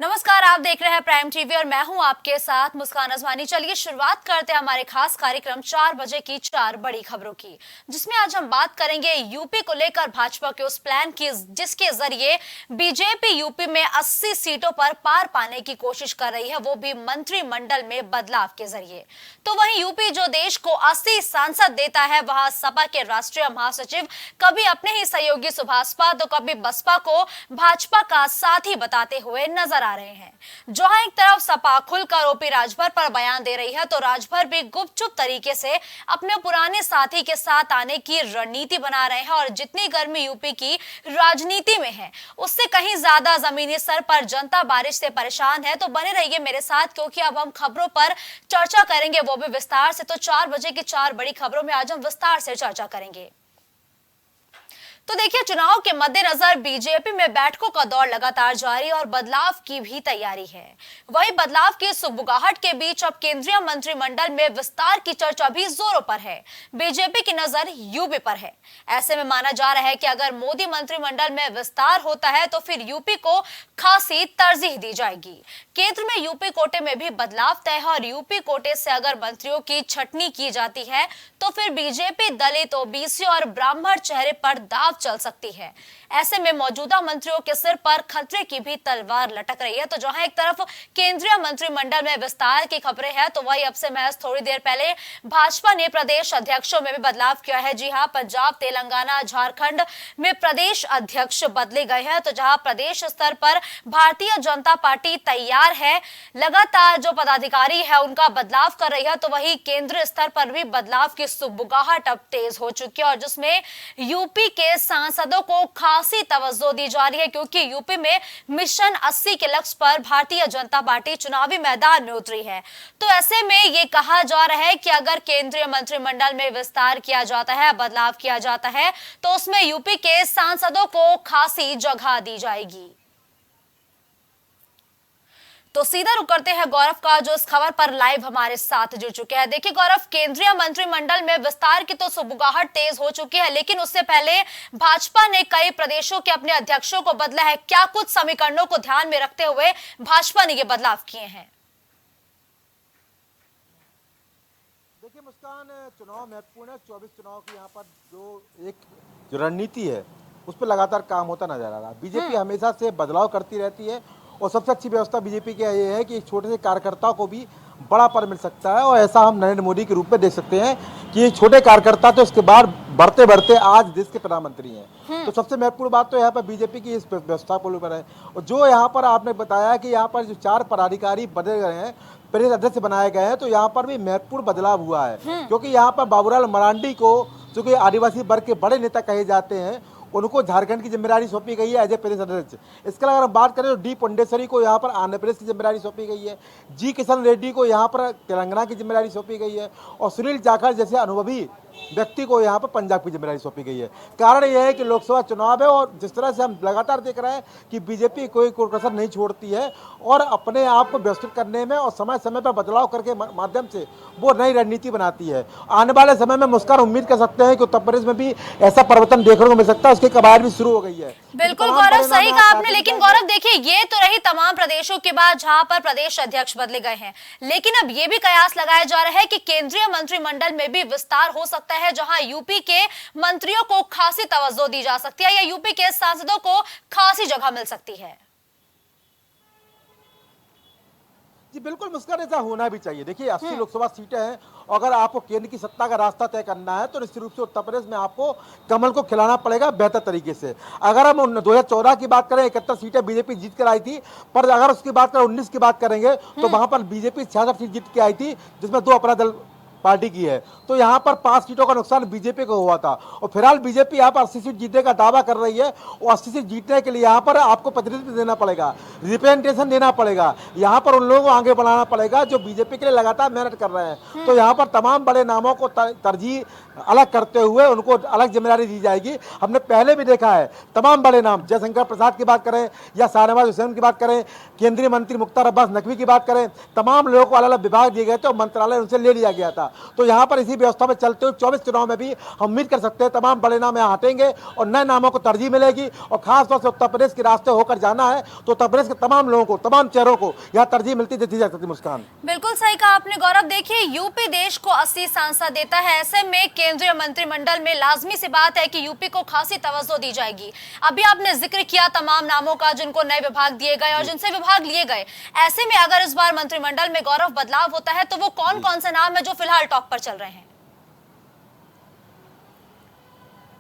नमस्कार, आप देख रहे हैं प्राइम टीवी और मैं हूं आपके साथ मुस्कान अजवानी। चलिए शुरुआत करते हैं हमारे खास कार्यक्रम 4 बजे की 4 बड़ी खबरों की, जिसमें आज हम बात करेंगे यूपी को लेकर भाजपा के उस प्लान की जिसके जरिए बीजेपी यूपी में 80 सीटों पर पार पाने की कोशिश कर रही है, वो भी मंत्रिमंडल में बदलाव के जरिए। तो वहीं यूपी जो देश को 80 सांसद देता है, वहां सपा के राष्ट्रीय महासचिव कभी अपने ही सहयोगी सुभाषपा तो कभी बसपा को भाजपा का साथी बताते हुए नजर आ रहे हैं। जहां एक तरफ सपा खुलकर ओपी राजभर पर बयान दे रही है, तो राजभर भी गुपचुप तरीके से अपने पुराने साथी के साथ आने की रणनीति बना रहे हैं। और जितनी गर्मी यूपी की राजनीति में है, उससे कहीं ज्यादा जमीनी स्तर पर जनता बारिश से परेशान है। तो बने रहिए मेरे साथ, क्योंकि अब हम खबरों पर चर्चा करेंगे, वो भी विस्तार से। तो 4 बजे की 4 बड़ी खबरों में आज हम विस्तार से चर्चा करेंगे। तो देखिए, चुनाव के मद्देनजर बीजेपी में बैठकों का दौर लगातार जारी और बदलाव की भी तैयारी है। वही बदलाव की सुगबुगाहट के बीच अब केंद्रीय मंत्रिमंडल में विस्तार की चर्चा भी जोरों पर है। बीजेपी की नजर यूपी पर है। ऐसे में माना जा रहा है कि अगर मोदी मंत्रिमंडल में विस्तार होता है तो फिर यूपी को खासी तरजीह दी जाएगी। केंद्र में यूपी कोटे में भी बदलाव तय है और यूपी कोटे से अगर मंत्रियों की छटनी की जाती है तो फिर बीजेपी दलित, ओबीसी और ब्राह्मण चेहरे पर दाव चल सकती है। ऐसे में मौजूदा मंत्रियों के सिर पर खतरे की भी तलवार लटक रही है। तो जहां एक तरफ केंद्रीय मंत्रिमंडल में विस्तार की खबरें हैं, तो वही अब से महज थोड़ी देर पहले भाजपा ने प्रदेश अध्यक्षों में भी बदलाव किया है। जी हां, पंजाब, तेलंगाना, झारखंड में प्रदेश अध्यक्ष बदले गए हैं। तो जहां प्रदेश स्तर पर भारतीय जनता पार्टी तैयार है, लगातार जो पदाधिकारी है उनका बदलाव कर रही है, तो वही केंद्र स्तर पर भी बदलाव की सुगबुगाहट अब तेज हो चुकी है और जिसमें यूपी के सांसदों को खासी तवज्जो दी जा रही है, क्योंकि यूपी में मिशन 80 के लक्ष्य पर भारतीय जनता पार्टी चुनावी मैदान में उतरी है। तो ऐसे में ये कहा जा रहा है कि अगर केंद्रीय मंत्रिमंडल में विस्तार किया जाता है, बदलाव किया जाता है, तो उसमें यूपी के सांसदों को खासी जगह दी जाएगी। तो सीधा रुक करते हैं गौरव का, जो इस खबर पर लाइव हमारे साथ जुड़ चुके हैं। देखिए गौरव, केंद्रीय मंत्रिमंडल में विस्तार की तो सुगबुगाहट तेज हो चुकी है, लेकिन उससे पहले भाजपा ने कई प्रदेशों के अपने अध्यक्षों को बदला है। क्या कुछ समीकरणों को ध्यान में रखते हुए भाजपा ने ये बदलाव किए हैं? देखिए मुस्कान, चुनाव महत्वपूर्ण है। 24 चुनाव की यहाँ पर जो रणनीति है उस पर लगातार काम होता नजर आ रहा है। बीजेपी हमेशा से बदलाव करती रहती है और सबसे अच्छी व्यवस्था बीजेपी की ये है कि एक छोटे से कार्यकर्ताओं को भी बड़ा पद मिल सकता है। और ऐसा हम नरेंद्र मोदी के रूप में देख सकते हैं कि छोटे कार्यकर्ता तो इसके बाद बढ़ते बढ़ते आज देश के प्रधानमंत्री हैं। तो सबसे महत्वपूर्ण बात तो यहाँ पर बीजेपी की इस व्यवस्था को लेकर है। और जो यहाँ पर आपने बताया कि यहाँ पर जो 4 पदाधिकारी बदले गए हैं, प्रदेश अध्यक्ष बनाए गए हैं, तो यहाँ पर भी महत्वपूर्ण बदलाव हुआ है। क्योंकि यहाँ पर बाबूलाल मरांडी को, जो कि आदिवासी वर्ग के बड़े नेता कहे जाते हैं, उनको झारखंड की जिम्मेदारी सौंपी गई है एज ए प्रदेश अध्यक्ष। इसके अलावा अगर हम बात करें तो डी पुंडेश्वरी को यहाँ पर आंध्र प्रदेश की जिम्मेदारी सौंपी गई है, जी किशन रेड्डी को यहाँ पर तेलंगाना की जिम्मेदारी सौंपी गई है और सुनील जाखड़ जैसे अनुभवी व्यक्ति को यहाँ पर पंजाब की जिम्मेदारी सौंपी गई है। कारण यह है कि लोकसभा चुनाव है और जिस तरह से हम लगातार देख रहे हैं कि बीजेपी कोई कसर नहीं छोड़ती है और अपने आप को व्यवस्थित करने में और समय समय पर बदलाव करके माध्यम से वो नई रणनीति बनाती है। आने वाले समय में मुस्कान उम्मीद कर सकते हैं कि उत्तर प्रदेश में भी ऐसा परिवर्तन देखने को मिल सकता है। उसकी कवायद भी शुरू हो गई है। बिल्कुल गौरव, सही कहा आपने। लेकिन गौरव देखिए, ये तो रही तमाम प्रदेशों के बाद जहां पर प्रदेश अध्यक्ष बदले गए हैं, लेकिन अब ये भी कयास लगाया जा रहा है कि केंद्रीय मंत्रिमंडल में भी विस्तार हो सकता है, जहां यूपी के मंत्रियों को खासी तवज्जो दी जा सकती है या यूपी के सांसदों को खासी जगह मिल सकती है। जी बिल्कुल मुस्कान, ऐसा होना भी चाहिए। देखिए 80 लोकसभा सीटें हैं, अगर आपको केंद्र की सत्ता का रास्ता तय करना है तो निश्चित रूप से उत्तर प्रदेश में आपको कमल को खिलाना पड़ेगा बेहतर तरीके से। अगर हम 2014 की बात करें, 71 सीटें बीजेपी जीत कर आई थी, पर अगर उसकी बात करें 19 की बात करेंगे तो वहां पर बीजेपी 66 सीट जीत के आई थी, जिसमें 2 अपना दल पार्टी की है। तो यहाँ पर 5 सीटों का नुकसान बीजेपी को हुआ था और फिलहाल बीजेपी यहाँ पर 80 सीट जीतने का दावा कर रही है और 80 सीट जीतने के लिए यहाँ पर आपको प्रतिनिधित्व देना पड़ेगा, रिप्रेजेंटेशन देना पड़ेगा। यहाँ पर उन लोगों को आगे बढ़ाना पड़ेगा जो बीजेपी के लिए लगातार मेहनत कर रहे हैं। तो यहाँ पर तमाम बड़े नामों को तरजीह अलग करते हुए उनको अलग जिम्मेदारी दी जाएगी। हमने पहले भी देखा है तमाम बड़े नाम, जयशंकर प्रसाद की बात करें या शाहनवाज हुसैन की बात करें, केंद्रीय मंत्री मुख्तार अब्बास नकवी की बात करें, तमाम लोगों को अलग अलग विभाग दिए गए थे और मंत्रालय उनसे ले लिया गया था। तो यहाँ पर इसी व्यवस्था में चलते हुए 24 चुनाव में भी हम उम्मीद कर सकते हैं तमाम बड़े नाम यहाँ हटेंगे और नए नामों को तरजीह मिलेगी। और खासतौर से उत्तर प्रदेश के रास्ते होकर जाना है तो उत्तर प्रदेश के तमाम लोगों को, तमाम चेहरों को यहाँ तरजीह मिलती देखी जा सकती। मुस्कान, बिल्कुल सही कहा आपने गौरव। देखिए, यूपी देश को 80 सांसद देता है, ऐसे में केंद्रीय मंत्रिमंडल में लाजमी सी बात है कि यूपी को खासी तवज्जो दी जाएगी। अभी आपने जिक्र किया तमाम नामों का जिनको नए विभाग दिए गए और जिनसे विभाग लिए गए। ऐसे में अगर इस बार मंत्रिमंडल में गौरव बदलाव होता है तो वो कौन कौन से नाम है जो फिलहाल टॉप पर चल रहे हैं?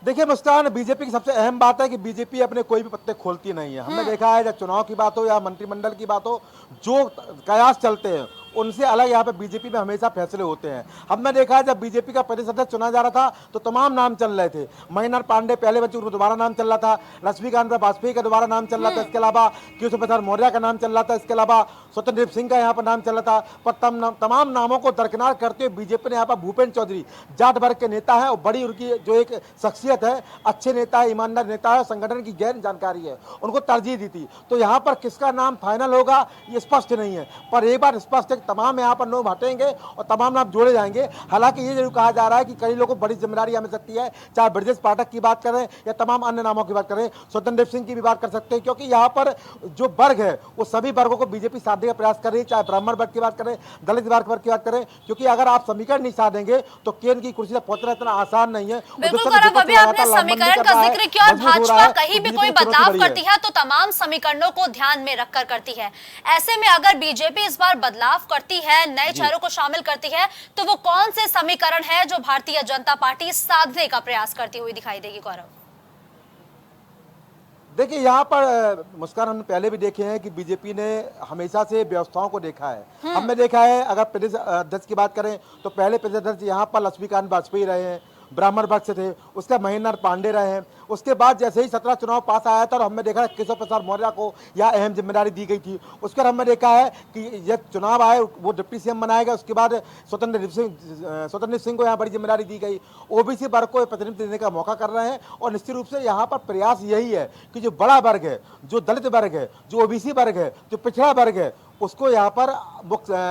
देखिए मुस्कान, बीजेपी की सबसे अहम बात है कि बीजेपी अपने कोई भी पत्ते खोलती नहीं है। हमने देखा है जब चुनाव की बात हो या मंत्रिमंडल की बात हो, जो कयास चलते हैं उनसे अलग यहाँ पे बीजेपी में हमेशा फैसले होते हैं। हमने देखा है जब बीजेपी का प्रदेश अध्यक्ष चुना जा रहा था तो तमाम नाम चल रहे थे। महेंद्र पांडे पहले बच्चे दोबारा नाम चल रहा था, लक्ष्मीकांत वाजपेयी का दोबारा नाम चल रहा था, इसके अलावा केशव प्रसाद मौर्य का नाम चल रहा था, इसके अलावा स्वतंत्र देव सिंह का यहाँ पर नाम चल रहा था। पर तमाम नामों को दरकिनार करते हुए बीजेपी ने यहाँ पर भूपेंद्र चौधरी, जाट वर्ग के नेता है और बड़ी उनकी जो एक शख्सियत है, अच्छे नेता है, ईमानदार नेता है, संगठन की गहन जानकारी है, उनको तरजीह दी थी। तो यहाँ पर किसका नाम फाइनल होगा ये स्पष्ट नहीं है, पर एक बार स्पष्ट है कि तमाम यहाँ पर लोग हटेंगे और तमाम नाम जोड़े जाएंगे। हालांकि ये जरूर कहा जा रहा है कि कई लोगों को बड़ी जिम्मेदारी हमें सकती है, चाहे ब्रजेश पाठक की बात करें या तमाम अन्य नामों की बात करें, स्वतंत्र देव सिंह की भी बात कर सकते हैं, क्योंकि यहाँ पर जो वर्ग है वो सभी वर्गों को बीजेपी साधने का प्रयास कर रही है, चाहे ब्राह्मण वर्ग की बात करें, दलित वर्ग की बात करें, क्योंकि अगर आप समीकरण नहीं साधेंगे तो केंद्र की कुर्सी तक पहुंचना इतना आसान नहीं है। बिल्कुल गौरव, अभी आपने समीकरण का जिक्र किया और भाजपा कहीं भी कोई बदलाव करती है तो तमाम समीकरणों को ध्यान में रखकर करती है। ऐसे में अगर बीजेपी इस बार बदलाव करती है, नए चेहरों को शामिल करती है, तो वो कौन से समीकरण है जो भारतीय जनता पार्टी साधने का प्रयास करती हुई दिखाई देगी गौरव? देखिए यहाँ पर मुस्कान, हमने पहले भी देखे हैं कि बीजेपी ने हमेशा से व्यवस्थाओं को देखा है। हमने देखा है अगर प्रदेश अध्यक्ष की बात करें तो पहले प्रदेश अध्यक्ष यहाँ पर लक्ष्मीकांत वाजपेयी रहे हैं, ब्राह्मण वर्ग से थे, उसके महेंद्र पांडे रहे हैं। उसके बाद जैसे ही 17 चुनाव पास आया था और हमने देखा केशव प्रसाद मौर्य को यह अहम जिम्मेदारी दी गई थी। उसके बाद हमने देखा है कि जब चुनाव आए वो डिप्टी सीएम बनाया गया। उसके बाद स्वतंत्र सिंह को यहाँ बड़ी जिम्मेदारी दी गई। ओबीसी वर्ग को प्रतिनिधित्व देने का मौका कर रहे हैं और निश्चित रूप से यहाँ पर प्रयास यही है कि जो बड़ा वर्ग है, जो दलित वर्ग है, जो ओबीसी वर्ग है, जो पिछड़ा वर्ग है, उसको यहाँ पर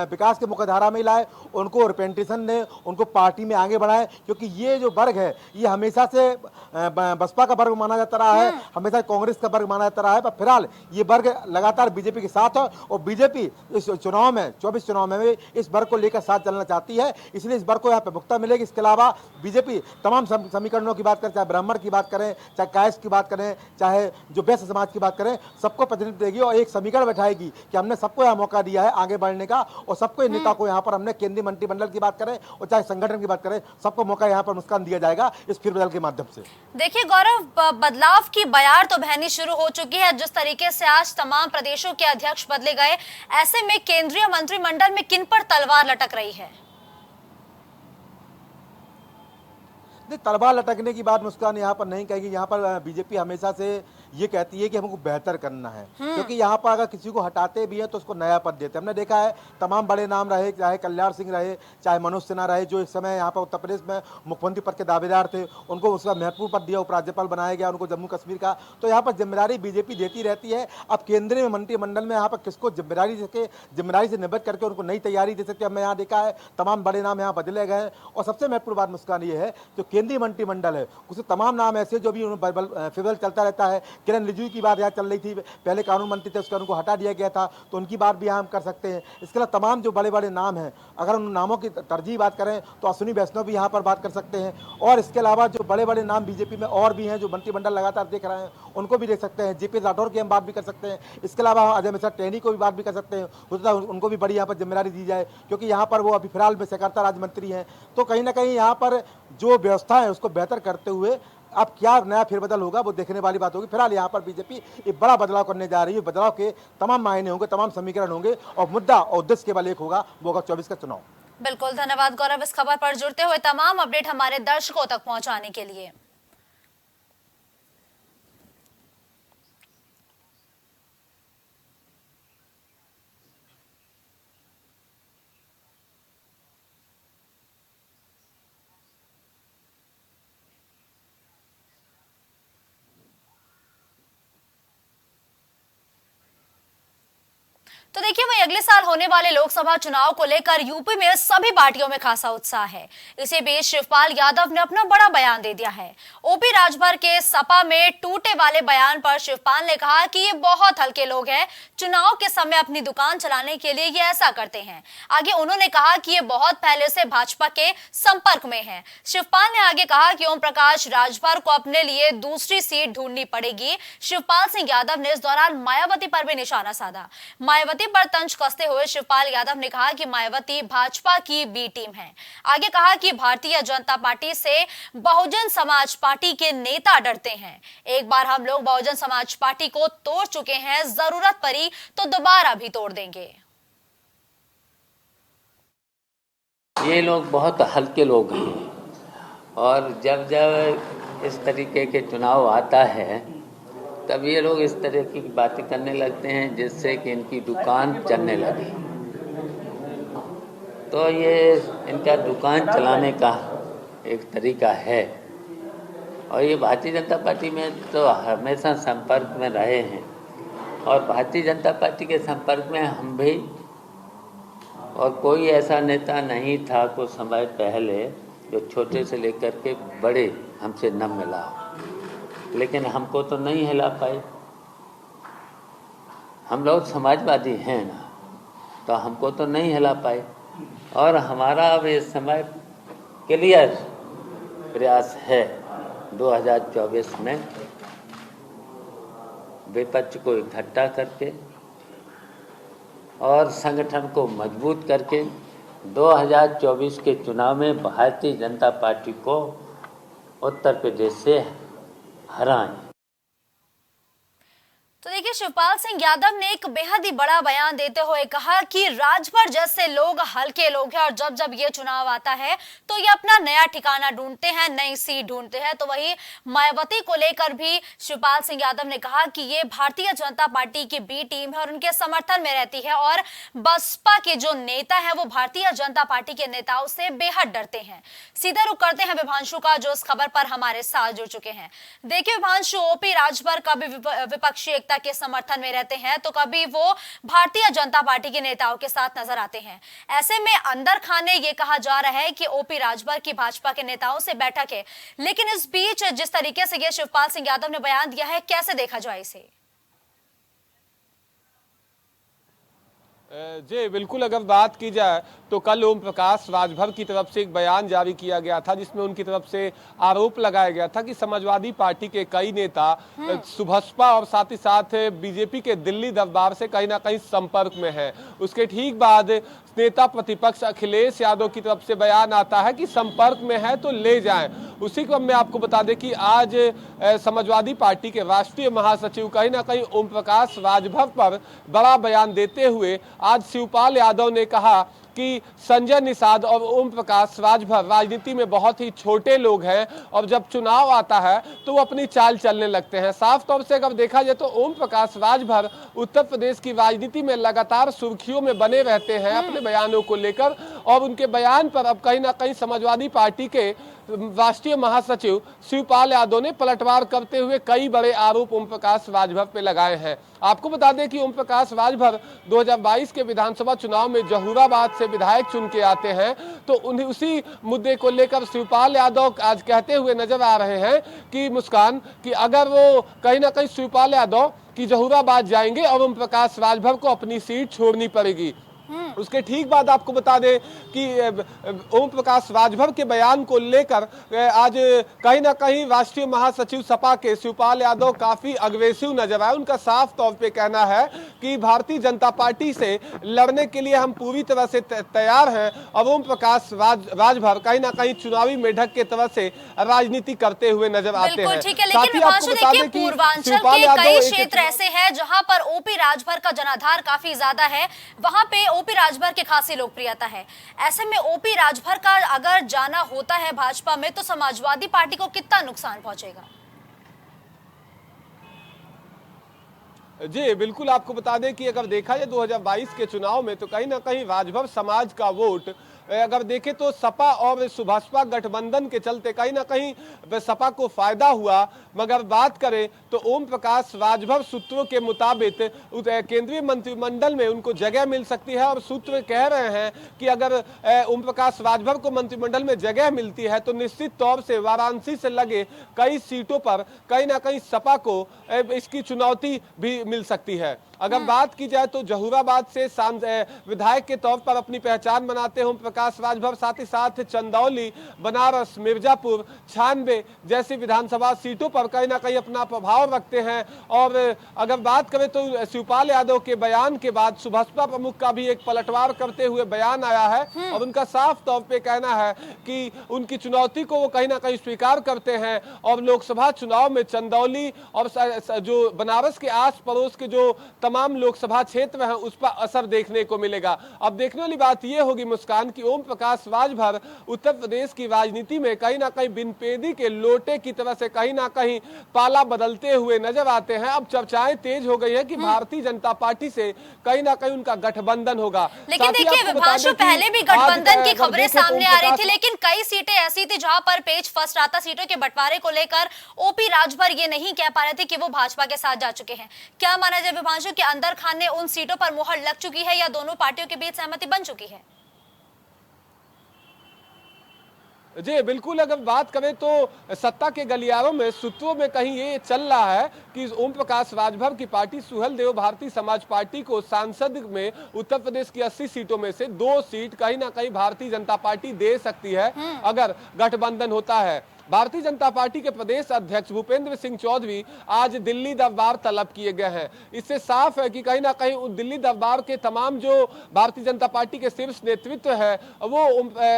विकास के मुख्यधारा में लाए, उनको रिप्रेजेंटेशन दें, उनको पार्टी में आगे बढ़ाएं, क्योंकि ये जो वर्ग है ये हमेशा से बसपा का वर्ग माना जाता रहा है, हमेशा कांग्रेस का वर्ग माना जाता रहा है। पर फिलहाल ये वर्ग लगातार बीजेपी के साथ है और बीजेपी इस चुनाव में 24 चुनाव में भी इस वर्ग को लेकर साथ चलना चाहती है, इसलिए इस वर्ग को यहाँ प्रमुखता मिलेगी। इसके अलावा बीजेपी तमाम समीकरणों की बात करें, चाहे ब्राह्मण की बात करें, चाहे कायस्थ की बात करें, चाहे जो वैश्य समाज की बात करें, सबको प्रतिनिधित्व देगी और एक समीकरण बैठाएगी कि हमने सबको यहाँ मौका दिया है आगे बढ़ने का और सबको नेता को यहाँ पर हमने केंद्रीय मंत्रिमंडल की बात करें और चाहे संगठन की बात करें, सबको मौका यहाँ पर मुस्कान दिया जाएगा इस फेरबदल के माध्यम से। देखिए गौरव, बदलाव की बयार तो बहनी शुरू हो चुकी है। जिस तरीके से आज तमाम प्रदेशों के अध्यक्ष बदले गए, ऐसे में केंद्रीय मंत्रिमंडल में किन पर तलवार लटक रही है? तलवार लटकने की बात मुस्कान यहाँ पर नहीं कहेगी। यहाँ पर बीजेपी हमेशा से ये कहती है कि हमको बेहतर करना है, क्योंकि यहाँ पर अगर किसी को हटाते भी हैं तो उसको नया पद देते हैं। हमने देखा है तमाम बड़े नाम रहे, चाहे कल्याण सिंह रहे, चाहे मनोज सिन्हा रहे, जो इस समय यहाँ पर उत्तर प्रदेश में मुख्यमंत्री पद के दावेदार थे, उनको उसका महत्वपूर्ण पद दिया, उपराज्यपाल बनाया गया उनको जम्मू कश्मीर का। तो यहाँ पर जिम्मेदारी बीजेपी देती रहती है। अब केंद्रीय मंत्रिमंडल में यहाँ पर किसको जिम्मेदारी से निवृत्त करके उनको नई तैयारी दे सकते हैं। हमने यहाँ देखा है तमाम बड़े नाम यहाँ बदले गए और सबसे महत्वपूर्ण बात मुस्कान ये है जो केंद्रीय मंत्रिमंडल है उसमें तमाम नाम ऐसे जो भी फेवरल चलता रहता है। किरण रिजिजू की बात यहाँ चल रही थी, पहले कानून मंत्री थे, उसका उनको हटा दिया गया था, तो उनकी बात भी हम कर सकते हैं। इसके अलावा तमाम जो बड़े बड़े नाम हैं, अगर उन नामों की तरजीह बात करें तो अश्विनी वैष्णव भी यहाँ पर बात कर सकते हैं। और इसके अलावा जो बड़े बड़े नाम बीजेपी में और भी हैं जो मंत्रिमंडल लगातार देख रहे हैं, उनको भी देख सकते हैं। जेपी राठौर की हम बात भी कर सकते हैं। इसके अलावा अजय मिश्रा टेनी को भी बात भी कर सकते हैं, उनको भी बड़ी यहाँ पर जिम्मेदारी दी जाए, क्योंकि यहाँ पर वो अभी फिलहाल में सहकारिता राज्य मंत्री हैं। तो कहीं ना कहीं यहाँ पर जो व्यवस्था है उसको बेहतर करते हुए अब क्या नया फेरबदल होगा वो देखने वाली बात होगी। फिलहाल यहाँ पर बीजेपी एक बड़ा बदलाव करने जा रही है। बदलाव के तमाम मायने होंगे, तमाम समीकरण होंगे और मुद्दा और उद्देश्य केवल एक होगा, वो होगा 24 का चुनाव। बिल्कुल, धन्यवाद गौरव इस खबर पर जुड़ते हुए तमाम अपडेट हमारे दर्शकों तक पहुंचाने के लिए। तो देखिए वही अगले साल होने वाले लोकसभा चुनाव को लेकर यूपी में सभी पार्टियों में खासा उत्साह है। इसी बीच शिवपाल यादव ने अपना बड़ा बयान दे दिया है। ओपी राजभर के सपा में टूटे वाले बयान पर शिवपाल ने कहा कि ये बहुत हल्के लोग हैं, चुनाव के समय अपनी दुकान चलाने के लिए ये ऐसा करते हैं। आगे उन्होंने कहा कि ये बहुत पहले से भाजपा के संपर्क में है। शिवपाल ने आगे कहा कि ओम प्रकाश राजभर को अपने लिए दूसरी सीट ढूंढनी पड़ेगी। शिवपाल सिंह यादव ने इस दौरान मायावती पर भी निशाना साधा। मायावती पर तंज कसते हुए शिवपाल यादव ने कहा कि मायावती भाजपा की बी टीम है। आगे कहा कि भारतीय जनता पार्टी से बहुजन समाज पार्टी के नेता डरते हैं। एक बार हम लोग बहुजन समाज पार्टी को तोड़ चुके हैं, जरूरत पड़ी तो दोबारा भी तोड़ देंगे। ये लोग बहुत हल्के लोग हैं और जब जब इस तरीके के चुनाव आता है तब ये लोग इस तरह की बातें करने लगते हैं जिससे कि इनकी दुकान चलने लगे। तो ये इनका दुकान चलाने का एक तरीका है और ये भारतीय जनता पार्टी में तो हमेशा संपर्क में रहे हैं और भारतीय जनता पार्टी के संपर्क में हम भी, और कोई ऐसा नेता नहीं था कुछ समय पहले जो छोटे से लेकर के बड़े हमसे न मिला, लेकिन हमको तो नहीं हिला पाए। हम लोग समाजवादी हैं ना, तो हमको तो नहीं हिला पाए और हमारा अब इस समय क्लियर प्रयास है 2024 में विपक्ष को इकट्ठा करके और संगठन को मजबूत करके 2024 के चुनाव में भारतीय जनता पार्टी को उत्तर प्रदेश से हराएं। तो देखिए शिवपाल सिंह यादव ने एक बेहद ही बड़ा बयान देते हुए कहा कि राजभर जैसे लोग हल्के लोग हैं और जब जब ये चुनाव आता है तो ये अपना नया ठिकाना ढूंढते हैं, नई सीट ढूंढते हैं। तो वही मायावती को लेकर भी शिवपाल सिंह यादव ने कहा कि ये भारतीय जनता पार्टी की बी टीम है और उनके समर्थन में रहती है और बसपा के जो नेता है वो भारतीय जनता पार्टी के नेताओं से बेहद डरते हैं। सीधे रुख करते हैं विभांशु का, जो इस खबर पर हमारे साथ जुड़ चुके हैं। देखिए विभांशु, ओपी राजभर कभी विपक्षी के समर्थन में रहते हैं तो कभी वो भारतीय जनता पार्टी के नेताओं के साथ नजर आते हैं। ऐसे में अंदर खाने ये कहा जा रहा है कि ओपी राजभर की भाजपा के नेताओं से बैठक है, लेकिन इस बीच जिस तरीके से ये शिवपाल सिंह यादव ने बयान दिया है, कैसे देखा जाए इसे? जी बिल्कुल, अगर बात की जाए तो कल ओम प्रकाश राजभर की तरफ से एक बयान जारी किया गया था जिसमें उनकी तरफ से आरोप लगाया गया था कि समाजवादी पार्टी के कई नेता सुभसपा और साथ ही साथ बीजेपी के दिल्ली दरबार से कहीं ना कहीं संपर्क में है। उसके ठीक बाद नेता प्रतिपक्ष अखिलेश यादव की तरफ से बयान आता है कि संपर्क में है तो ले जाएं। उसी क्रम में आपको बता दें कि आज समाजवादी पार्टी के राष्ट्रीय महासचिव कहीं ना कहीं ओम प्रकाश राजभर पर बड़ा बयान देते हुए आज शिवपाल यादव ने कहा कि संजय निषाद और ओम प्रकाश राजभर राजनीति में बहुत ही छोटे लोग हैं और जब चुनाव आता है तो वो अपनी चाल चलने लगते हैं। साफ तौर से अगर देखा जाए तो ओम प्रकाश राजभर उत्तर प्रदेश की राजनीति में लगातार सुर्खियों में बने रहते हैं अपने बयानों को लेकर और उनके बयान पर अब कहीं ना कहीं समाजवादी पार्टी के राष्ट्रीय महासचिव शिवपाल यादव ने पलटवार करते हुए कई बड़े आरोप ओम प्रकाश राजभर पे लगाए हैं। आपको बता दें कि ओम प्रकाश राजभर 2022 के विधानसभा चुनाव में जहूराबाद से विधायक चुन के आते हैं, तो उन्हें उसी मुद्दे को लेकर शिवपाल यादव आज कहते हुए नजर आ रहे हैं कि मुस्कान कि अगर वो कहीं ना कहीं शिवपाल यादव की जहूराबाद जाएंगे और ओम प्रकाश राजभर को अपनी सीट छोड़नी पड़ेगी। उसके ठीक बाद आपको बता दें कि ओम प्रकाश राजभर के बयान को लेकर आज कहीं ना कहीं राष्ट्रीय महासचिव सपा के शिवपाल यादव काफी अग्रेसिव नजर आए। उनका साफ तौर पे कहना है कि भारतीय जनता पार्टी से लड़ने के लिए हम पूरी तरह से तैयार हैं और ओम प्रकाश राजभर कहीं ना कहीं चुनावी मेढक के तरह से राजनीति करते हुए नजर आते हैं। ठीक है, लेकिन विभांशु देखिए पूर्वांचल के कई क्षेत्र ऐसे हैं जहां पर ओपी राजभर का जनाधार काफी ज्यादा है, वहां पे ओपी राजभर की खासी लोकप्रियता है। ऐसे में ओपी राजभर का अगर जाना होता है भाजपा में तो समाजवादी पार्टी को कितना नुकसान पहुंचेगा? जी बिल्कुल, आपको बता दें कि अगर देखा जाए 2022 के चुनाव में तो कहीं ना कहीं राजभर समाज का वोट अगर देखें तो सपा और सुभाषपा गठबंधन के चलते कहीं ना कहीं सपा को फायदा हुआ, मगर बात करें तो ओम प्रकाश राजभर सूत्रों के मुताबिक केंद्रीय मंत्रिमंडल में उनको जगह मिल सकती है। और सूत्र कह रहे हैं कि अगर ओम प्रकाश राजभर को मंत्रिमंडल में जगह मिलती है तो निश्चित तौर से वाराणसी से लगे कई सीटों पर कहीं ना कहीं सपा को इसकी चुनौती भी मिल सकती है। अगर बात की जाए तो जहूराबाद से विधायक के तौर पर अपनी पहचान बनाते हैं ओम प्रकाश राजभर, साथ ही साथ चंदौली, बनारस, मिर्जापुर, छानबे जैसी विधानसभा सीटों पर कहीं ना कहीं अपना प्रभाव रखते हैं। और अगर बात करें तो शिवपाल यादव के बयान के बाद सुभाषपा प्रमुख का भी एक पलटवार करते हुए बयान आया है और उनका साफ तौर पे कहना है कि उनकी चुनौती को वो कहीं ना कहीं स्वीकार करते हैं और लोकसभा चुनाव में चंदौली और जो बनारस के आस पड़ोस के जो तमाम लोकसभा क्षेत्र हैं उस पर असर देखने को मिलेगा। अब देखने वाली बात यह होगी मुस्कान की ओम प्रकाश राजभर उत्तर प्रदेश की राजनीति में कहीं ना कहीं बिनपेदी के लोटे की तरह से कहीं ना कहीं पाला बदलते हुए नजर आते हैं। अब चर्चाएं तेज हो गई है कि भारतीय जनता पार्टी से कहीं ना कहीं उनका गठबंधन होगा। लेकिन देखिए विभांशु, पहले भी गठबंधन की खबरें सामने आ रही थी, लेकिन कई सीटें ऐसी थी जहां पर पेच फंस रहा था। सीटों के बंटवारे को लेकर ओपी राजभर ये नहीं कह पा रहे थे कि वो भाजपा के साथ जा चुके हैं। क्या माना जाए विभांशु, अंदर खान ने उन सीटों पर मुहर लग चुकी है या दोनों पार्टियों के बीच सहमति बन चुकी है? जी बिल्कुल, अगर बात करें तो सत्ता के गलियारों में सूत्रों में कहीं ये चल रहा है कि ओम प्रकाश राजभर की पार्टी सुहेलदेव भारतीय समाज पार्टी को सांसद में उत्तर प्रदेश की 80 सीटों में से 2 सीट कहीं ना कहीं भारतीय जनता पार्टी दे सकती है अगर गठबंधन होता है। भारतीय जनता पार्टी के प्रदेश अध्यक्ष भूपेंद्र सिंह चौधरी आज दिल्ली दरबार तलब किए गए हैं। इससे साफ है कि कहीं ना कहीं दिल्ली दरबार के तमाम जो भारतीय जनता पार्टी के शीर्ष नेतृत्व है वो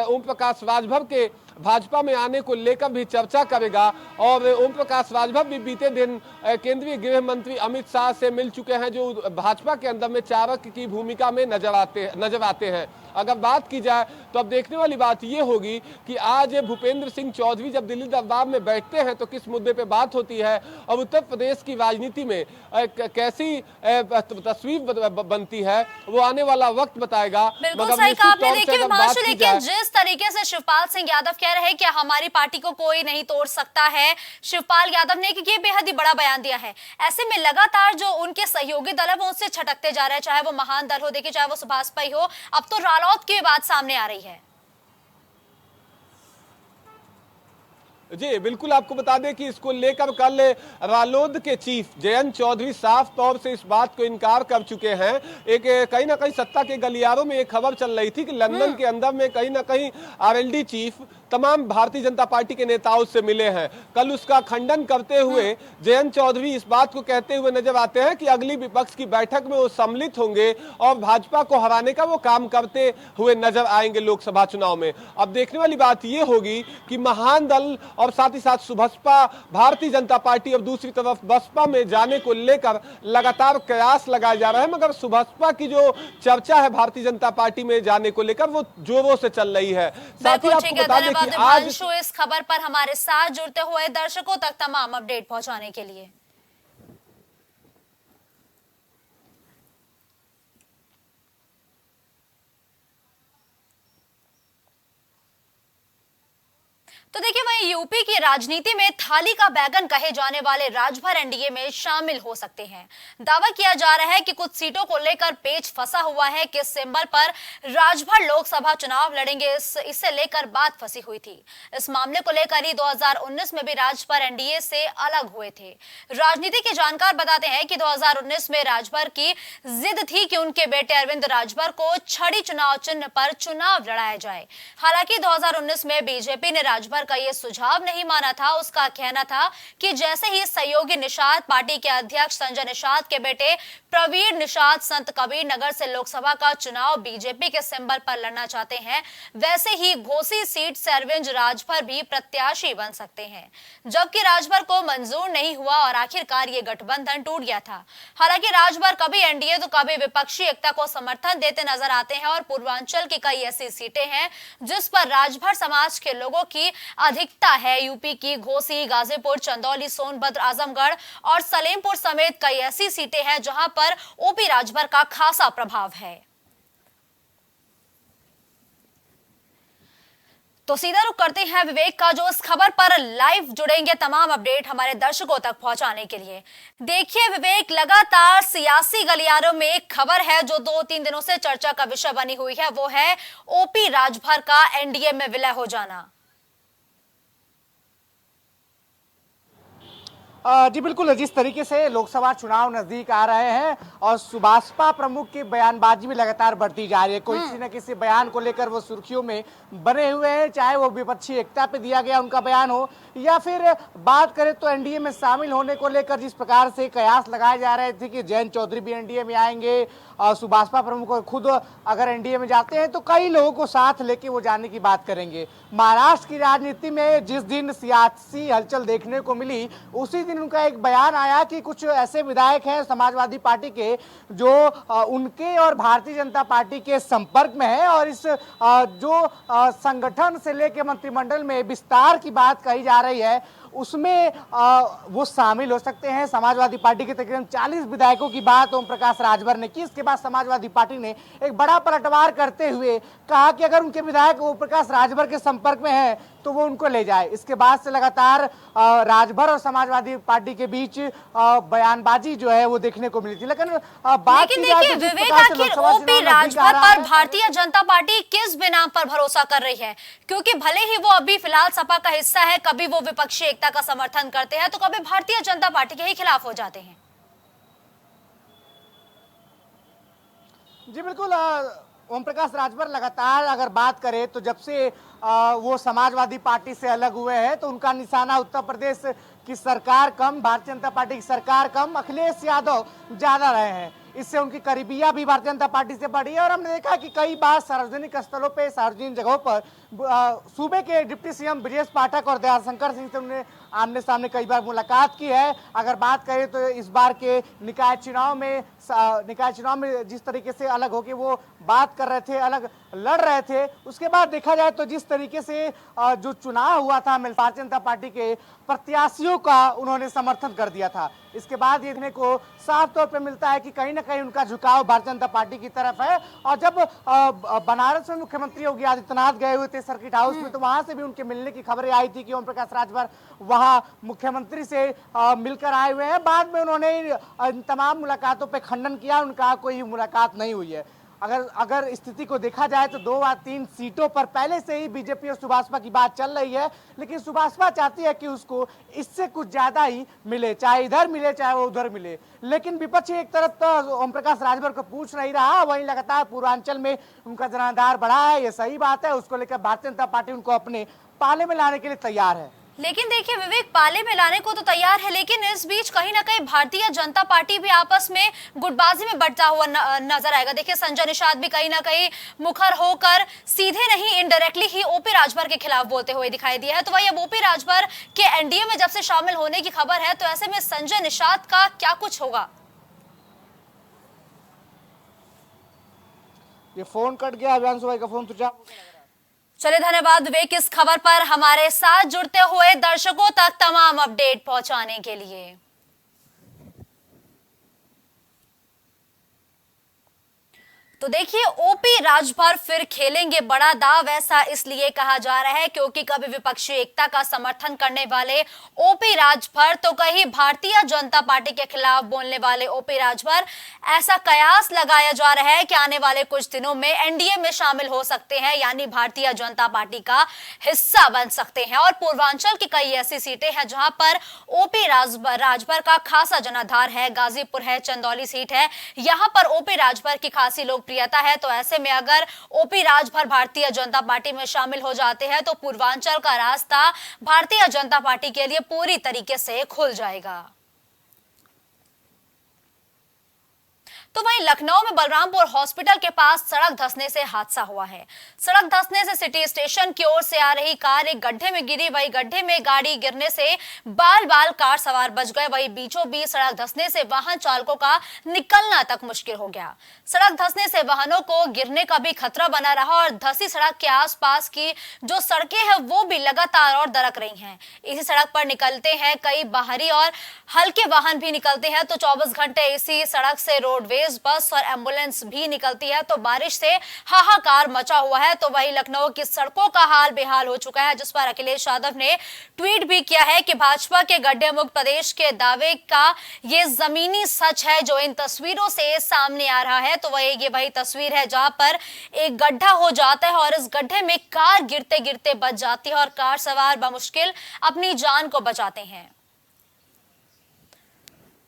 ओम प्रकाश राजभर के भाजपा में आने को लेकर भी चर्चा करेगा। और ओम प्रकाश राजभर भी बीते दिन केंद्रीय गृह मंत्री अमित शाह से मिल चुके हैं, जो भाजपा के अंदर में चारक की भूमिका में नजर आते हैं। अगर बात की जाए तो अब देखने वाली बात यह होगी कि आज भूपेंद्र सिंह चौधरी जब दिल्ली दरबार में बैठते हैं तो किस मुद्दे पे बात होती है और उत्तर प्रदेश की राजनीति में कैसी तस्वीर बनती है वो आने वाला वक्त बताएगा। बिल्कुल सही कहा आपने। देखिए विभांशु, लेकिन जिस तरीके से शिवपाल सिंह यादव कह रहे हैं कि हमारी पार्टी को कोई नहीं तोड़ सकता है, शिवपाल यादव ने ये बेहद ही बड़ा बयान दिया है। ऐसे में लगातार जो उनके सहयोगी दल है वो उससे छटकते जा रहे हैं, चाहे वो महान दल हो, देखिए चाहे वो सुभाषपा ही हो, अब तो रालोद की बात सामने आ रही है। जी बिल्कुल, आपको बता दें कि इसको लेकर कल रालोद के चीफ जयंत चौधरी साफ तौर से इस बात को इनकार कर चुके हैं। एक कहीं ना कहीं सत्ता के गलियारों में एक खबर चल रही थी कि लंदन के अंदर में कहीं ना कहीं आरएलडी चीफ तमाम भारतीय जनता पार्टी के नेताओं से मिले हैं। कल उसका खंडन करते हुए जयंत चौधरी इस बात को कहते हुए नजर आते हैं कि अगली विपक्ष की बैठक में वो सम्मिलित होंगे और भाजपा को हराने का वो काम करते हुए नजर आएंगे लोकसभा चुनाव में। अब देखने वाली बात ये होगी कि महान दल और साथ ही साथ सुभाषपा भारतीय जनता पार्टी और दूसरी तरफ बसपा में जाने को लेकर लगातार प्रयास लगाए जा रहे हैं, मगर सुभाषपा की जो चर्चा है भारतीय जनता पार्टी में जाने को लेकर वो जोरों से चल रही है। साथ ही आपको बता दें कि आज इस खबर पर हमारे साथ जुड़ते हुए दर्शकों तक तमाम अपडेट पहुंचाने के लिए। तो देखिए वहीं यूपी की राजनीति में थाली का बैगन कहे जाने वाले राजभर एनडीए में शामिल हो सकते हैं। दावा किया जा रहा है कि कुछ सीटों को लेकर पेच फंसा हुआ है, किस सिंबल पर राजभर लोकसभा चुनाव लड़ेंगे इससे लेकर बात फंसी हुई थी। इस मामले को लेकर ही 2019 में भी राजभर एनडीए से अलग हुए थे। राजनीति के जानकार बताते हैं कि 2019 में राजभर की जिद थी कि उनके बेटे अरविंद राजभर को छड़ी चुनाव चिन्ह पर चुनाव लड़ाया जाए। हालांकि 2019 में बीजेपी ने राजभर का यह सुझाव नहीं माना था। उसका कहना था कि जैसे ही सहयोगी निषाद पार्टी के अध्यक्ष संजय निषाद के बेटे प्रवीण निषाद संत कबीर नगर से लोकसभा का चुनाव बीजेपी के सिंबल पर लड़ना चाहते हैं, वैसे ही घोसी सीट से अरविंद राजभर भी प्रत्याशी बन सकते हैं। जबकि राजभर को मंजूर नहीं हुआ और आखिरकार ये गठबंधन टूट गया था। हालांकि राजभर कभी एनडीए तो कभी विपक्षी एकता को समर्थन देते नजर आते हैं और पूर्वांचल की कई ऐसी सीटें हैं जिस पर राजभर समाज के लोगों की अधिकता है। यूपी की घोसी, गाजीपुर, चंदौली, सोनभद्र, आजमगढ़ और सलेमपुर समेत कई ऐसी सीटें हैं जहां पर ओपी राजभर का खासा प्रभाव है। तो सीधा रुख करते हैं विवेक का, जो इस खबर पर लाइव जुड़ेंगे तमाम अपडेट हमारे दर्शकों तक पहुंचाने के लिए। देखिए विवेक, लगातार सियासी गलियारों में एक खबर है जो 2-3 दिनों से चर्चा का विषय बनी हुई है, वो है ओपी राजभर का एनडीए में विलय हो जाना। जी बिल्कुल, जिस तरीके से लोकसभा चुनाव नजदीक आ रहे हैं और सुभाषपा प्रमुख की बयानबाजी भी लगातार बढ़ती जा रही है, कोई किसी न किसी बयान को लेकर वो सुर्खियों में बने हुए हैं, चाहे वो विपक्षी एकता पे दिया गया उनका बयान हो या फिर बात करें तो एनडीए में शामिल होने को लेकर जिस प्रकार से कयास लगाए जा रहे थे कि जयंत चौधरी भी एनडीए में आएंगे और सुभाषपा प्रमुख खुद अगर एनडीए में जाते हैं तो कई लोगों को साथ लेके वो जाने की बात करेंगे। महाराष्ट्र की राजनीति में जिस दिन सियासी हलचल देखने को मिली उसी दिन उनका एक बयान आया कि कुछ ऐसे विधायक हैं समाजवादी पार्टी के जो उनके और भारतीय जनता पार्टी के संपर्क में है और इस जो संगठन से लेकर मंत्रिमंडल में विस्तार की बात कही जा रही है उसमें वो शामिल हो सकते हैं। समाजवादी पार्टी के तकरीबन 40 विधायकों की बात ओम प्रकाश राजभर ने की। इसके बाद समाजवादी पार्टी ने एक बड़ा पलटवार करते हुए कहा कि अगर उनके विधायक ओम प्रकाश राजभर के संपर्क में हैं तो वो उनको ले जाए। इसके बाद से लगातार राजभर और समाजवादी पार्टी के बीच बयानबाजी जो है वो देखने को मिली थी। लेकिन बात की जाए तो विवेक, आखिर ओपी राजभर पर भारतीय जनता पार्टी किस बिना पर भरोसा कर रही है? क्योंकि भले ही वो अभी फिलहाल सपा का हिस्सा है, कभी वो विपक्षी एकता का समर्थन करते हैं तो कभी भारतीय जनता पार्टी के ही खिलाफ हो जाते हैं। जी बिल्कुल, ओम प्रकाश राजभर लगातार अगर बात करें तो जब से वो समाजवादी पार्टी से अलग हुए हैं तो उनका निशाना उत्तर प्रदेश की सरकार कम, भारतीय जनता पार्टी की सरकार कम, अखिलेश यादव ज्यादा रहे हैं। इससे उनकी करीबिया भी भारतीय जनता पार्टी से बढ़ी है और हमने देखा कि कई बार सार्वजनिक स्थलों पे, सार्वजनिक जगहों पर सूबे के डिप्टी सीएम ब्रजेश पाठक और दयाशंकर सिंह से उन्होंने आमने सामने कई बार मुलाकात की है। अगर बात करें तो इस बार के निकाय चुनाव में जिस तरीके से अलग होके वो बात कर रहे थे, अलग लड़ रहे थे, उसके बाद देखा जाए तो जिस तरीके से जो चुनाव हुआ था भारतीय जनता पार्टी के प्रत्याशियों का उन्होंने समर्थन कर दिया था। इसके बाद देखने को साफ तौर पर मिलता है कि कहीं ना कहीं उनका झुकाव भारतीय जनता पार्टी की तरफ है। और जब बनारस में मुख्यमंत्री योगी आदित्यनाथ गए हुए थे सर्किट हाउस में तो वहां से भी उनके मिलने की खबरें आई थी कि ओम प्रकाश राजभर वहां मुख्यमंत्री से मिलकर आए हुए हैं। बाद में उन्होंने तमाम मुलाकातों पर खंडन किया, उनका कोई मुलाकात नहीं हुई है। अगर स्थिति को देखा जाए तो 2 या 3 सीटों पर पहले से ही बीजेपी और सुभाषपा की बात चल रही है, लेकिन सुभाषपा चाहती है कि उसको इससे कुछ ज्यादा ही मिले, चाहे इधर मिले चाहे वो उधर मिले। लेकिन विपक्षी एक तरफ तो ओम प्रकाश राजभर को पूछ नहीं रहा, वहीं लगातार पूर्वांचल में उनका जनाधार बढ़ा है, ये सही बात है। उसको लेकर भारतीय जनता पार्टी उनको अपने पाले में लाने के लिए तैयार है। लेकिन देखिए विवेक, पाले में लाने को तो तैयार है, लेकिन इस बीच कहीं ना कहीं भारतीय जनता पार्टी भी आपस में गुटबाजी में बढ़ता हुआ नजर आएगा। देखिए संजय निषाद भी कहीं ना कहीं मुखर होकर सीधे नहीं इनडायरेक्टली ही ओपी राजभर के खिलाफ बोलते हुए दिखाई दिया है। तो वही अब ओपी राजभर के एनडीए में जब से शामिल होने की खबर है तो ऐसे में संजय निषाद का क्या कुछ होगा? ये फोन कट गया, अभियांशु भाई का फोन तो चलिए धन्यवाद विवेक, इस खबर पर हमारे साथ जुड़ते हुए दर्शकों तक तमाम अपडेट पहुंचाने के लिए। तो देखिए ओपी राजभर फिर खेलेंगे बड़ा दाव, ऐसा इसलिए कहा जा रहा है क्योंकि कभी विपक्षी एकता का समर्थन करने वाले ओपी राजभर तो कहीं भारतीय जनता पार्टी के खिलाफ बोलने वाले ओपी राजभर, ऐसा कयास लगाया जा रहा है कि आने वाले कुछ दिनों में एनडीए में शामिल हो सकते हैं, यानी भारतीय जनता पार्टी का हिस्सा बन सकते हैं। और पूर्वांचल की कई ऐसी सीटें हैं जहां पर ओपी राजभर का खासा जनाधार है। गाजीपुर है, चंदौली सीट है, यहां पर ओपी राजभर की खासी लोकप्रियता है। तो ऐसे में अगर ओपी राजभर भारतीय जनता पार्टी में शामिल हो जाते हैं तो पूर्वांचल का रास्ता भारतीय जनता पार्टी के लिए पूरी तरीके से खुल जाएगा। तो वहीं लखनऊ में बलरामपुर हॉस्पिटल के पास सड़क धंसने से हादसा हुआ है। सड़क धंसने से सिटी स्टेशन की ओर से आ रही कार एक गड्ढे में गिरी, वही गड्ढे में गाड़ी गिरने से बाल बाल कार सवार बच गए, वही बीचों बीच सड़क धंसने से वाहन चालकों का निकलना तक मुश्किल हो गया। सड़क धंसने से वाहनों को गिरने का भी खतरा बना रहा और धंसी सड़क के आसपास की जो सड़कें हैं वो भी लगातार और दरक रही हैं। इसी सड़क पर निकलते हैं कई बाहरी और हल्के वाहन भी निकलते हैं, तो 24 घंटे इसी सड़क से रोडवेज तेज बस और एम्बुलेंस भी निकलती है तो बारिश से हाहाकार मचा हुआ है। तो वहीं लखनऊ की सड़कों का हाल बेहाल हो चुका है, जिस पर अखिलेश यादव ने ट्वीट भी किया है कि भाजपा के गड्ढे मुक्त प्रदेश के दावे का ये जमीनी सच है जो इन तस्वीरों से सामने आ रहा है। तो ये वही तस्वीर है जहां पर एक गड्ढा हो जाता है और इस गड्ढे में कार गिरते गिरते बच जाती है और कार सवार बमुश्किल अपनी जान को बचाते हैं।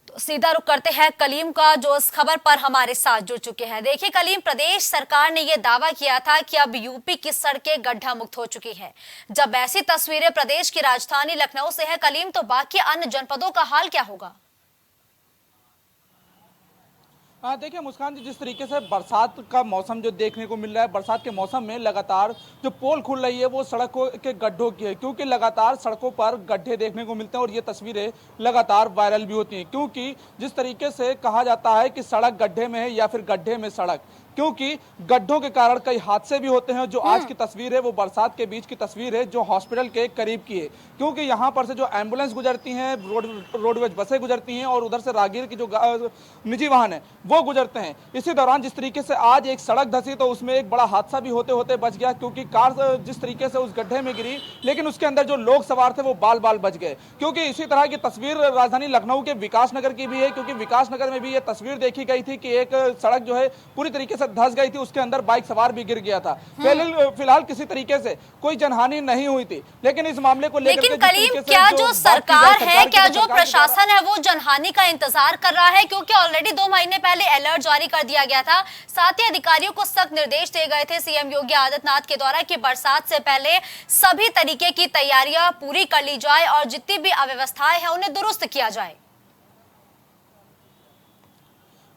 तो सीधा रुख करते हैं कलीम का, जो इस खबर पर हमारे साथ जुड़ चुके हैं। देखिए कलीम, प्रदेश सरकार ने यह दावा किया था कि अब यूपी की सड़कें गड्ढा मुक्त हो चुकी है। जब ऐसी तस्वीरें प्रदेश की राजधानी लखनऊ से है कलीम, तो बाकी अन्य जनपदों का हाल क्या होगा? हाँ देखिए मुस्कान जी, जिस तरीके से बरसात का मौसम जो देखने को मिल रहा है, बरसात के मौसम में लगातार जो पोल खुल रही है वो सड़कों के गड्ढों की है, क्योंकि लगातार सड़कों पर गड्ढे देखने को मिलते हैं और ये तस्वीरें लगातार वायरल भी होती हैं। क्योंकि जिस तरीके से कहा जाता है कि सड़क गड्ढे में है या फिर गड्ढे में सड़क, क्योंकि गड्ढों के कारण कई हादसे भी होते हैं। जो आज की तस्वीर है वो बरसात के बीच की तस्वीर है जो हॉस्पिटल के करीब की है, क्योंकि यहाँ पर से जो एम्बुलेंस गुजरती हैं, रोडवेज बसें गुजरती हैं और उधर से राहगीर की जो निजी वाहन है वो गुजरते हैं। इसी दौरान जिस तरीके से आज एक सड़क धंसी तो उसमें एक बड़ा हादसा भी होते होते बच गया, क्योंकि कार जिस तरीके से उस गड्ढे में गिरी लेकिन उसके अंदर जो लोग सवार थे वो बाल बाल बच गए। क्योंकि इसी तरह की तस्वीर राजधानी लखनऊ के विकास नगर की भी है, क्योंकि विकास नगर में भी ये तस्वीर देखी गई थी कि एक सड़क जो है पूरी तरीके से धंस गई थी, उसके अंदर बाइक सवार भी गिर गया था। फिलहाल किसी तरीके से कोई जनहानि नहीं हुई थी, लेकिन इस मामले को लेकर कलीम, क्या जो सरकार है, क्या जो प्रशासन है वो जनहानि का इंतजार कर रहा है? क्योंकि ऑलरेडी 2 महीने पहले अलर्ट जारी कर दिया गया था, साथ ही अधिकारियों को सख्त निर्देश दिए गए थे सीएम योगी आदित्यनाथ के द्वारा कि बरसात से पहले सभी तरीके की तैयारियां पूरी कर ली जाए और जितनी भी अव्यवस्थाएं हैं उन्हें दुरुस्त किया जाए।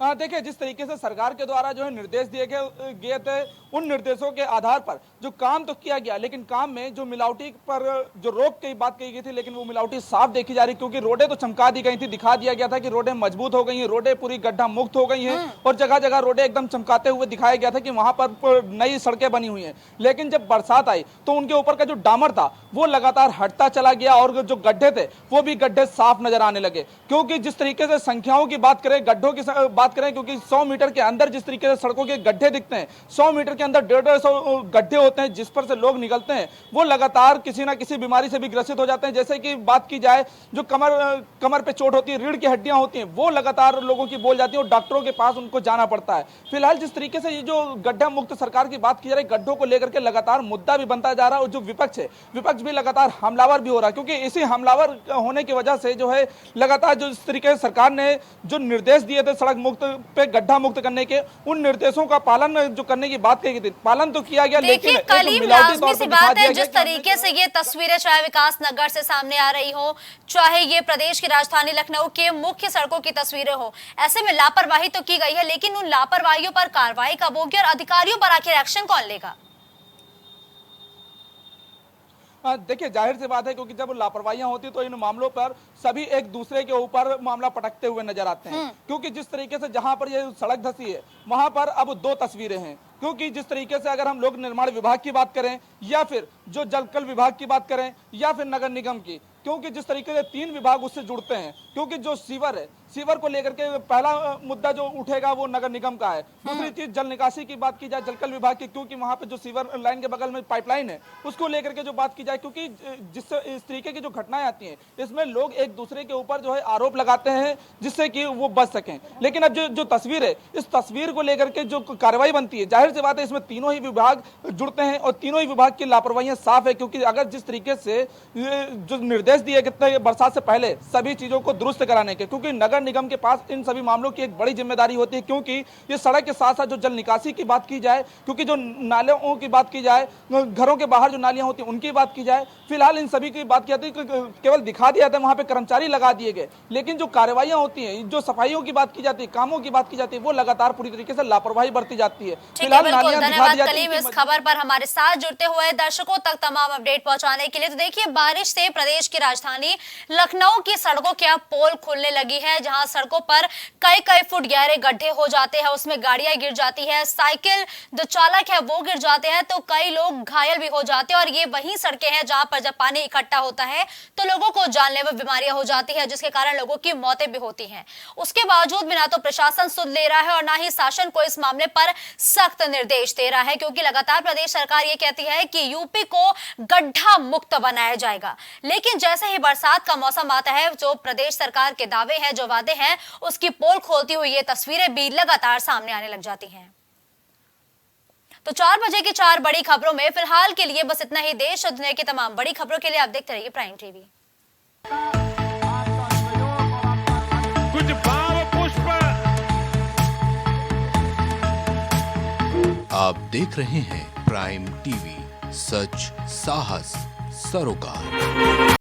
देखिए जिस तरीके से सरकार के द्वारा जो है निर्देश दिए गए थे, उन निर्देशों के आधार पर जो काम तो किया गया, लेकिन काम में जो मिलावटी पर जो रोक की बात कही गई थी, लेकिन वो मिलावटी साफ देखी जा रही, क्योंकि रोडें तो चमका दी गई थी, दिखा दिया गया था कि रोडें मजबूत हो गई हैं, रोडें पूरी गड्ढा मुक्त हो गई हैं और जगह जगह रोडें एकदम चमकाते हुए दिखाया गया था कि वहां पर नई सड़कें बनी हुई हैं। लेकिन जब बरसात आई तो उनके ऊपर का जो डामर था वो लगातार हटता चला गया और जो गड्ढे थे वो भी गड्ढे साफ नजर आने लगे। क्योंकि जिस तरीके से संख्याओं की बात करें, गड्ढों की बात करें, क्योंकि 100 मीटर के अंदर जिस तरीके से सड़कों के गड्ढे दिखते हैं, 100 मीटर के अंदर 150 गड्ढे होते हैं जिस पर से लोग निकलते हैं, वो लगातार किसी ना किसी बीमारी से भी ग्रसित हो जाते हैं। जैसे कि बात की जाए जो कमर पे चोट होती है, रीढ़ की हड्डियां होती हैं, वो लगातार लोगों की बोल जाती है और डॉक्टरों के पास उनको जाना पड़ता है। फिलहाल जिस तरीके से ये जो गड्ढा मुक्त सरकार की बात की जा रही है, गड्ढों को लेकर के लगातार मुद्दा भी बनता जा रहा है और जो विपक्ष है, विपक्ष भी लगातार हमलावर भी हो रहा है, क्योंकि इसी हमलावर होने की वजह से जो है लगातार जो इस तरीके से सरकार ने जो निर्देश दिए थे सड़क मुक्त पे गड्ढा मुक्त करने के, उन निर्देशों का पालन जो करने की बात कही गई थी, पालन तो किया गया, लेकिन कलीम लाजमी सी बात है जिस तरीके से ये तस्वीरें चाहे विकास नगर से सामने आ रही हो, चाहे ये प्रदेश की राजधानी लखनऊ के मुख्य सड़कों की तस्वीरें हो, ऐसे में लापरवाही तो की गई है, लेकिन उन लापरवाहियों पर कार्रवाई कब होगी और अधिकारियों पर आखिर एक्शन कौन लेगा? देखिए जाहिर सी बात है, क्योंकि जब लापरवाहियां होती तो इन मामलों पर सभी एक दूसरे के ऊपर मामला पटकते हुए नजर आते हैं। क्योंकि जिस तरीके से जहां पर ये सड़क धंसी है वहां पर अब 2 तस्वीरें हैं, क्योंकि जिस तरीके से अगर हम लोग निर्माण विभाग की बात करें या फिर जो जलकल विभाग की बात करें या फिर नगर निगम की, क्योंकि जिस तरीके से 3 विभाग उससे जुड़ते हैं, क्योंकि जो सीवर है, सीवर को लेकर के पहला मुद्दा जो उठेगा वो नगर निगम का है। दूसरी चीज जल निकासी की बात की जाए जलकल विभाग की, क्योंकि वहां पे जो सीवर लाइन के बगल में पाइपलाइन है उसको लेकर के जो बात की जाए, क्योंकि जिससे इस तरीके की जो घटनाएं आती हैं इसमें लोग एक दूसरे के ऊपर जो है आरोप लगाते हैं जिससे कि वो बच सकें। लेकिन अब जो तस्वीर है, इस तस्वीर को लेकर के जो कार्रवाई बनती है, जाहिर सी बात है इसमें तीनों ही विभाग जुड़ते हैं और तीनों ही विभाग की लापरवाहियां साफ है। क्योंकि अगर जिस तरीके से जो निर्देश दिए गए बरसात से पहले सभी चीजों को दुरुस्त कराने के, क्योंकि नगर निगम के पास इन सभी मामलों की एक बड़ी जिम्मेदारी होती है, क्योंकि ये सड़क के साथ साथ जो जल निकासी की बात की जाए, क्योंकि जो नालियों की बात की जाए, घरों के बाहर जो नालियां होती हैं उनकी बात की जाए, फिलहाल इन सभी की बात की जाती है, केवल दिखा दिया जाता है, वहां पे कर्मचारी लगा दिए गए, लेकिन जो कार्रवाइयां होती हैं, जो सफाइयों की बात की जाती है, कामों की बात की जाती है, वो लगातार पूरी तरीके से लापरवाही बरती जाती है। फिलहाल धन्यवाद कलीम इस खबर पर हमारे साथ जुड़ते हुए दर्शकों तक तमाम अपडेट पहुंचाने के लिए। तो देखिए बारिश से प्रदेश की राजधानी लखनऊ की सड़कों के अब पोल खुलने लगी है, जहां सड़कों पर कई कई फुट गहरे गड्ढे हो जाते हैं, उसमें गाड़ियां गिर जाती है, साइकिल जो चालक है वो गिर जाते हैं, तो कई लोग घायल भी हो जाते हैं। और ये वही सड़कें हैं जहां पर जब पानी इकट्ठा होता है तो लोगों को जानलेवा बीमारियां हो जाती है, जिसके कारण लोगों की मौतें भी होती हैं। उसके बावजूद भी ना तो प्रशासन सुध ले रहा है और ना ही शासन को इस मामले पर सख्त निर्देश दे रहा है, क्योंकि लगातार प्रदेश सरकार ये कहती है कि यूपी को गड्ढा मुक्त बनाया जाएगा। लेकिन जैसे ही बरसात का मौसम आता है, जो प्रदेश सरकार के दावे हैं, जो वादे हैं, उसकी पोल खोलती हुई ये तस्वीरें भी लगातार सामने आने लग जाती हैं। तो 4 बजे की 4 बड़ी खबरों में फिलहाल के लिए बस इतना ही। देश और दुनिया की तमाम बड़ी खबरों के लिए आप देखते रहिए प्राइम टीवी। कुछ भाव पुष्प। आप देख रहे हैं प्राइम टीवी, सच साहस सरोकार।